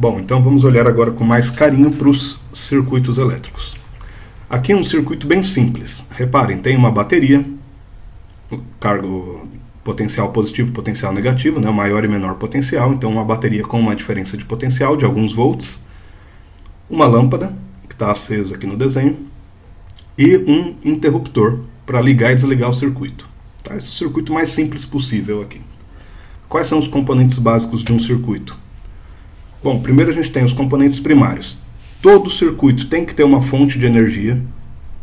Bom, então vamos olhar agora com mais carinho para os circuitos elétricos. Aqui é um circuito bem simples. Reparem, tem uma bateria, cargo potencial positivo, potencial negativo, né, maior e menor potencial, então uma bateria com uma diferença de potencial de alguns volts, uma lâmpada, que está acesa aqui no desenho, e um interruptor para ligar e desligar o circuito. Tá? Esse é o circuito mais simples possível aqui. Quais são os componentes básicos de um circuito? Bom, primeiro a gente tem os componentes primários. Todo circuito tem que ter uma fonte de energia,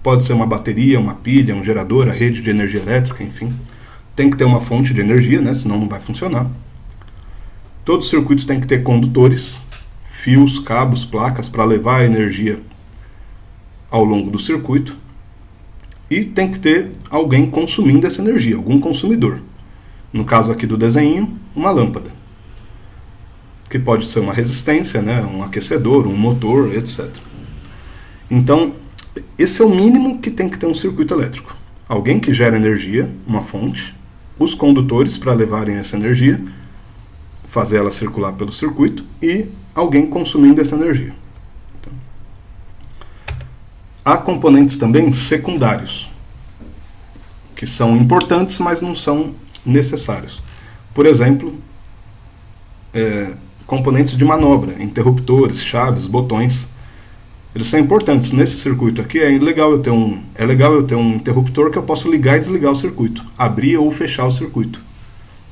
pode ser uma bateria, uma pilha, um gerador, a rede de energia elétrica, enfim. Tem que ter uma fonte de energia, né, senão não vai funcionar. Todos os circuitos têm que ter condutores, fios, cabos, placas para levar a energia ao longo do circuito. E tem que ter alguém consumindo essa energia, algum consumidor. No caso aqui do desenho, uma lâmpada, que pode ser uma resistência, né, um aquecedor, um motor, etc. Então, esse é o mínimo que tem que ter um circuito elétrico. Alguém que gera energia, uma fonte, os condutores para levarem essa energia, fazer ela circular pelo circuito, e alguém consumindo essa energia. Então, há componentes também secundários, que são importantes, mas não são necessários. Por exemplo, componentes de manobra, interruptores, chaves, botões. Eles são importantes. Nesse circuito aqui é legal eu ter um interruptor que eu posso ligar e desligar o circuito, abrir ou fechar o circuito,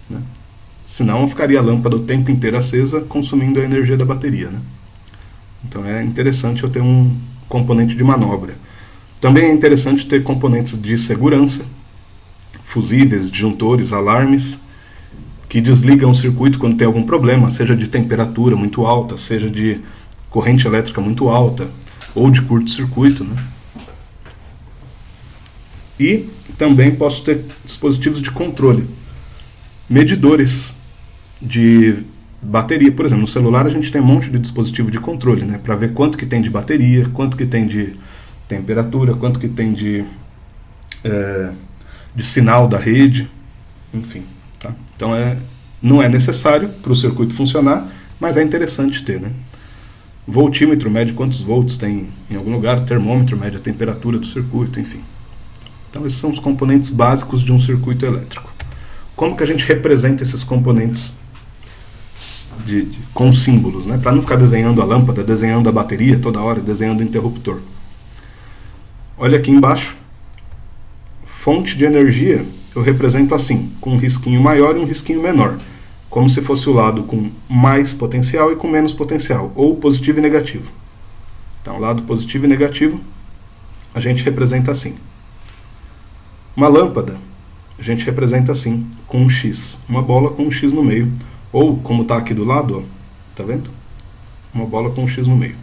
né? Senão ficaria a lâmpada o tempo inteiro acesa, consumindo a energia da bateria, né? Então é interessante eu ter um componente de manobra. Também é interessante ter componentes de segurança, fusíveis, disjuntores, alarmes, que desligam o circuito quando tem algum problema, seja de temperatura muito alta, seja de corrente elétrica muito alta, ou de curto-circuito, né? E também posso ter dispositivos de controle, medidores de bateria. Por exemplo, no celular a gente tem um monte de dispositivo de controle, né, para ver quanto que tem de bateria, quanto que tem de temperatura, quanto que tem de sinal da rede, enfim. Tá? Então não é necessário para o circuito funcionar, mas é interessante ter, né? Voltímetro mede quantos volts tem em algum lugar, termômetro mede a temperatura do circuito, enfim. Então esses são os componentes básicos de um circuito elétrico. Como que a gente representa esses componentes com símbolos, né? Para não ficar desenhando a lâmpada, desenhando a bateria toda hora, desenhando o interruptor. Olha aqui embaixo, fonte de energia eu represento assim, com um risquinho maior e um risquinho menor, como se fosse o lado com mais potencial e com menos potencial, ou positivo e negativo. Então, lado positivo e negativo, a gente representa assim. Uma lâmpada, a gente representa assim, com um X, uma bola com um X no meio, ou como está aqui do lado, ó, tá vendo? Uma bola com um X no meio.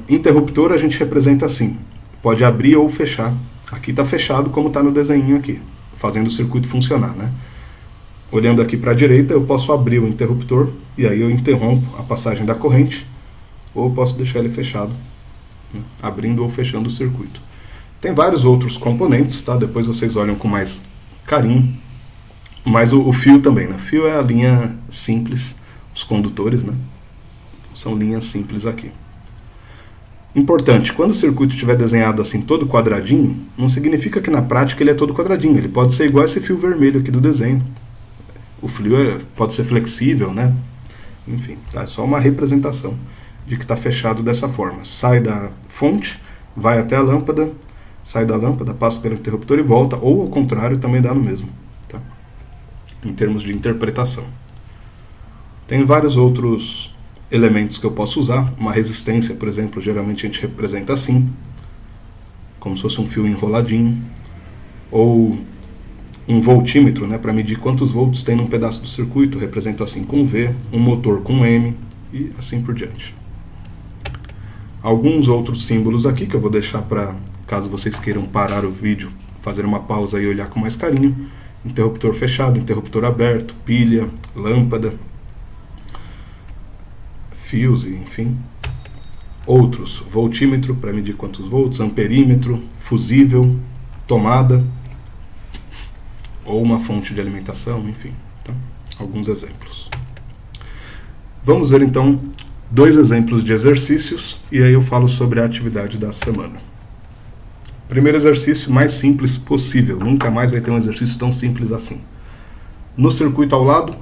Interruptor a gente representa assim, pode abrir ou fechar. Aqui está fechado como está no desenho aqui, fazendo o circuito funcionar, né? Olhando aqui para a direita, eu posso abrir o interruptor e aí eu interrompo a passagem da corrente, ou eu posso deixar ele fechado, né, abrindo ou fechando o circuito. Tem vários outros componentes, tá? Depois vocês olham com mais carinho. Mas o fio também, né? O fio é a linha simples, os condutores, né? São linhas simples aqui. Importante, quando o circuito estiver desenhado assim todo quadradinho, não significa que na prática ele é todo quadradinho. Ele pode ser igual esse fio vermelho aqui do desenho. O fio pode ser flexível, né? Enfim, tá? É só uma representação de que está fechado dessa forma. Sai da fonte, vai até a lâmpada, sai da lâmpada, passa pelo interruptor e volta, ou ao contrário, também dá no mesmo, tá? Em termos de interpretação. Tem vários outros elementos que eu posso usar. Uma resistência, por exemplo, geralmente a gente representa assim, como se fosse um fio enroladinho, ou um voltímetro, né, para medir quantos volts tem num pedaço do circuito, represento assim com V, um motor com M e assim por diante. Alguns outros símbolos aqui que eu vou deixar para, caso vocês queiram parar o vídeo, fazer uma pausa e olhar com mais carinho. Interruptor fechado, interruptor aberto, pilha, lâmpada, fios, enfim. Outros, voltímetro para medir quantos volts, amperímetro, fusível, tomada, ou uma fonte de alimentação, enfim. Tá? Alguns exemplos. Vamos ver então 2 exemplos de exercícios e aí eu falo sobre a atividade da semana. Primeiro exercício mais simples possível, nunca mais vai ter um exercício tão simples assim. No circuito ao lado,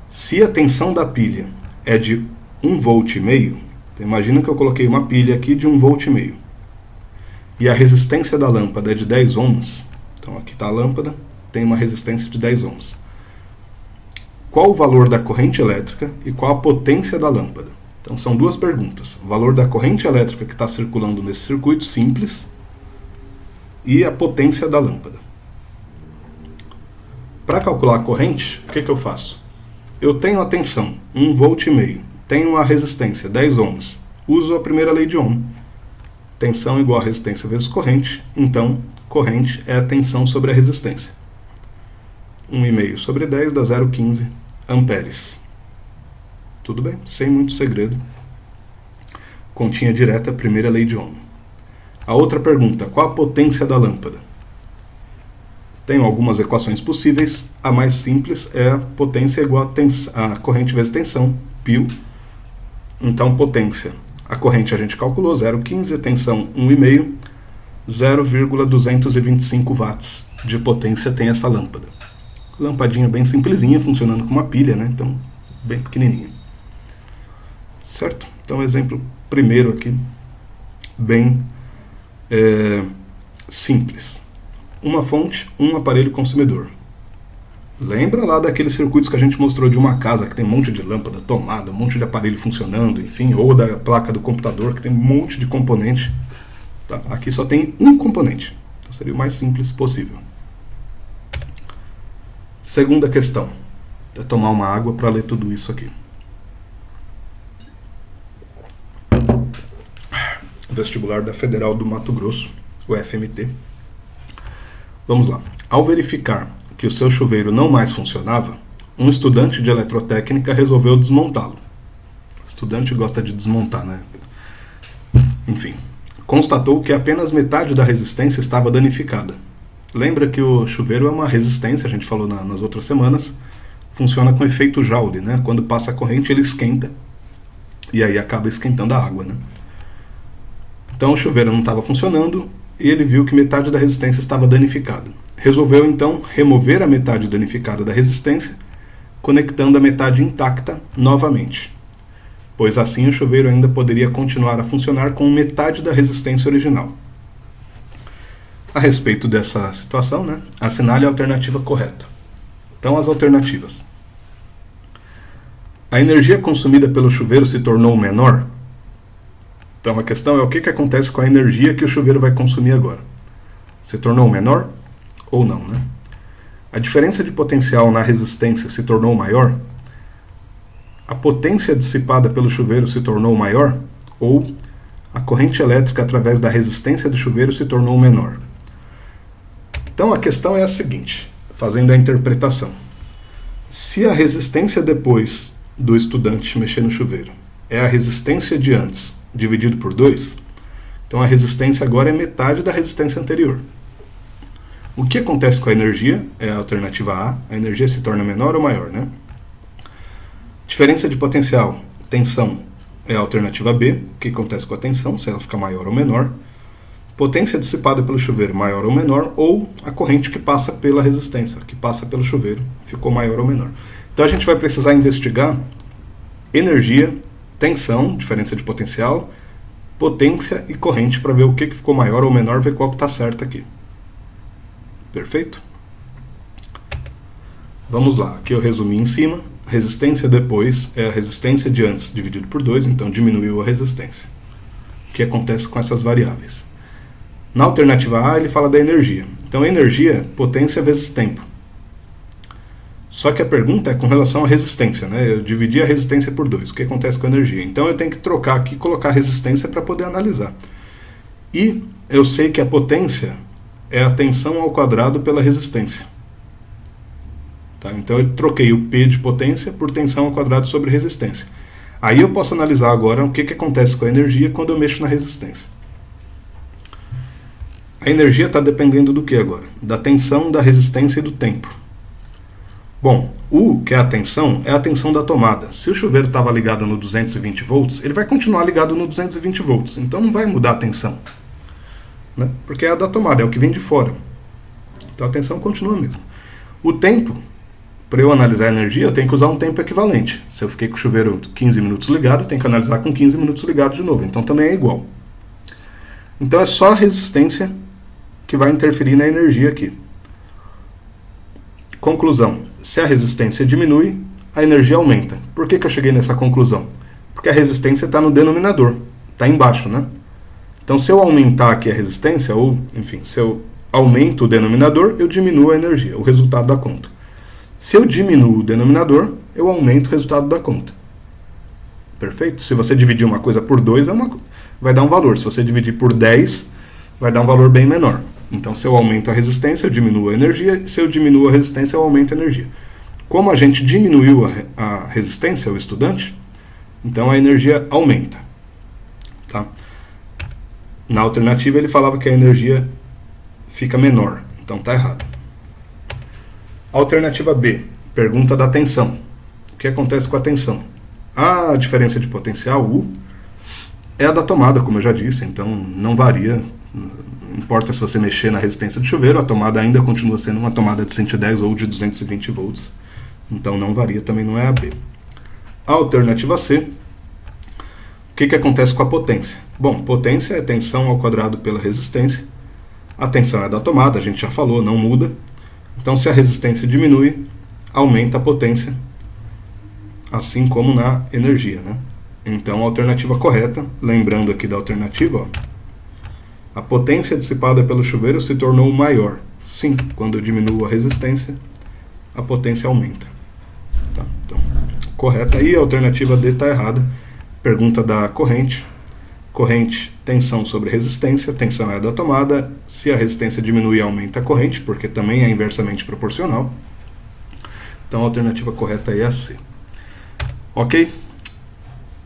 se a tensão da pilha é de 1,5 volt, então imagina que eu coloquei uma pilha aqui de 1,5 volt e a resistência da lâmpada é de 10 ohms, então aqui está a lâmpada, tem uma resistência de 10 ohms. Qual o valor da corrente elétrica e qual a potência da lâmpada? Então são 2 perguntas. O valor da corrente elétrica que está circulando nesse circuito simples e a potência da lâmpada. Para calcular a corrente, o que eu faço? Eu tenho a tensão, 1,5 volt, tenho a resistência, 10 ohms. Uso a primeira lei de Ohm. Tensão igual a resistência vezes corrente, então corrente é a tensão sobre a resistência. 1,5 sobre 10 dá 0,15 amperes. Tudo bem, sem muito segredo. Continha direta, primeira lei de Ohm. A outra pergunta, qual a potência da lâmpada? Tenho algumas equações possíveis. A mais simples é a potência igual a corrente vezes tensão, π. Então, potência. A corrente a gente calculou, 0,15, a tensão 1,5, 0,225 watts de potência tem essa lâmpada. Lampadinha bem simplesinha, funcionando com uma pilha, né? Então, bem pequenininha. Certo? Então, exemplo primeiro aqui, bem simples. Uma fonte, um aparelho consumidor. Lembra lá daqueles circuitos que a gente mostrou de uma casa que tem um monte de lâmpada, tomada, um monte de aparelho funcionando, enfim, ou da placa do computador que tem um monte de componente. Tá? Aqui só tem um componente. Então seria o mais simples possível. Segunda questão. Vou tomar uma água para ler tudo isso aqui. Vestibular da Federal do Mato Grosso, o FMT. Vamos lá. Ao verificar que o seu chuveiro não mais funcionava, um estudante de eletrotécnica resolveu desmontá-lo. Estudante gosta de desmontar, né? Enfim. Constatou que apenas metade da resistência estava danificada. Lembra que o chuveiro é uma resistência, a gente falou nas outras semanas, funciona com efeito Joule, né? Quando passa a corrente ele esquenta e aí acaba esquentando a água, né? Então o chuveiro não estava funcionando e ele viu que metade da resistência estava danificada. Resolveu então remover a metade danificada da resistência, conectando a metade intacta novamente, pois assim o chuveiro ainda poderia continuar a funcionar com metade da resistência original. A respeito dessa situação, né, assinale a alternativa correta. Então as alternativas. A energia consumida pelo chuveiro se tornou menor? Então a questão é o que acontece com a energia que o chuveiro vai consumir agora. Se tornou menor ou não, né? A diferença de potencial na resistência se tornou maior? A potência dissipada pelo chuveiro se tornou maior? Ou a corrente elétrica através da resistência do chuveiro se tornou menor? Então a questão é a seguinte, fazendo a interpretação. Se a resistência depois do estudante mexer no chuveiro é a resistência de antes dividido por 2, então a resistência agora é metade da resistência anterior. O que acontece com a energia? É a alternativa A, a energia se torna menor ou maior, né? Diferença de potencial, tensão, é a alternativa B, o que acontece com a tensão, se ela fica maior ou menor. Potência dissipada pelo chuveiro, maior ou menor, ou a corrente que passa pela resistência, que passa pelo chuveiro, ficou maior ou menor. Então a gente vai precisar investigar energia, tensão, diferença de potencial, potência e corrente para ver o que ficou maior ou menor, ver qual que está certo aqui. Perfeito? Vamos lá, aqui eu resumi em cima. Resistência depois é a resistência de antes dividido por 2, então diminuiu a resistência. O que acontece com essas variáveis? Na alternativa A ele fala da energia. Então energia, potência vezes tempo. Só que a pergunta é com relação à resistência, né? Eu dividi a resistência por 2. O que acontece com a energia? Então eu tenho que trocar aqui e colocar a resistência para poder analisar. E eu sei que a potência é a tensão ao quadrado pela resistência. Tá? Então eu troquei o P de potência por tensão ao quadrado sobre resistência. Aí eu posso analisar agora o que acontece com a energia quando eu mexo na resistência. A energia está dependendo do que agora? Da tensão, da resistência e do tempo. Bom, U, que é a tensão da tomada. Se o chuveiro estava ligado no 220 volts, ele vai continuar ligado no 220 volts, então não vai mudar a tensão, né? Porque é a da tomada, é o que vem de fora. Então a tensão continua mesmo. O tempo, para eu analisar a energia, eu tenho que usar um tempo equivalente. Se eu fiquei com o chuveiro 15 minutos ligado, eu tenho que analisar com 15 minutos ligado de novo, então também é igual. Então é só a resistência que vai interferir na energia aqui. Conclusão: se a resistência diminui, a energia aumenta. Por que eu cheguei nessa conclusão? Porque a resistência está no denominador, está embaixo, né? Então, se eu aumentar aqui a resistência, ou, enfim, se eu aumento o denominador, eu diminuo a energia, o resultado da conta. Se eu diminuo o denominador, eu aumento o resultado da conta. Perfeito? Se você dividir uma coisa por 2, vai dar um valor. Se você dividir por 10, vai dar um valor bem menor. Então, se eu aumento a resistência, eu diminuo a energia. Se eu diminuo a resistência, eu aumento a energia. Como a gente diminuiu a resistência, o estudante, então a energia aumenta. Tá? Na alternativa, ele falava que a energia fica menor. Então, está errado. Alternativa B, pergunta da tensão. O que acontece com a tensão? A diferença de potencial, U, é a da tomada, como eu já disse, então não varia. Não importa se você mexer na resistência do chuveiro, a tomada ainda continua sendo uma tomada de 110 ou de 220 volts. Então não varia, também não é a B. A alternativa C, o que acontece com a potência? Bom, potência é tensão ao quadrado pela resistência. A tensão é da tomada, a gente já falou, não muda. Então se a resistência diminui, aumenta a potência, assim como na energia, né? Então a alternativa correta, lembrando aqui da alternativa, ó, a potência dissipada pelo chuveiro se tornou maior. Sim, quando eu diminuo a resistência, a potência aumenta. Tá? Então, correta. E a alternativa D está errada. Pergunta da corrente. Corrente, tensão sobre resistência. Tensão é a da tomada. Se a resistência diminui, aumenta a corrente, porque também é inversamente proporcional. Então a alternativa correta é a C. Ok?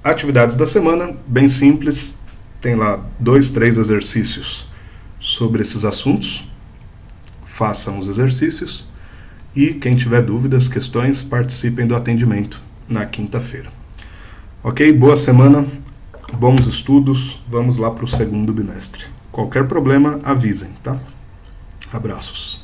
Atividades da semana, bem simples. Tem lá 2, 3 exercícios sobre esses assuntos. Façam os exercícios. E quem tiver dúvidas, questões, participem do atendimento na quinta-feira. Ok? Boa semana, bons estudos. Vamos lá para o segundo bimestre. Qualquer problema, avisem, tá? Abraços.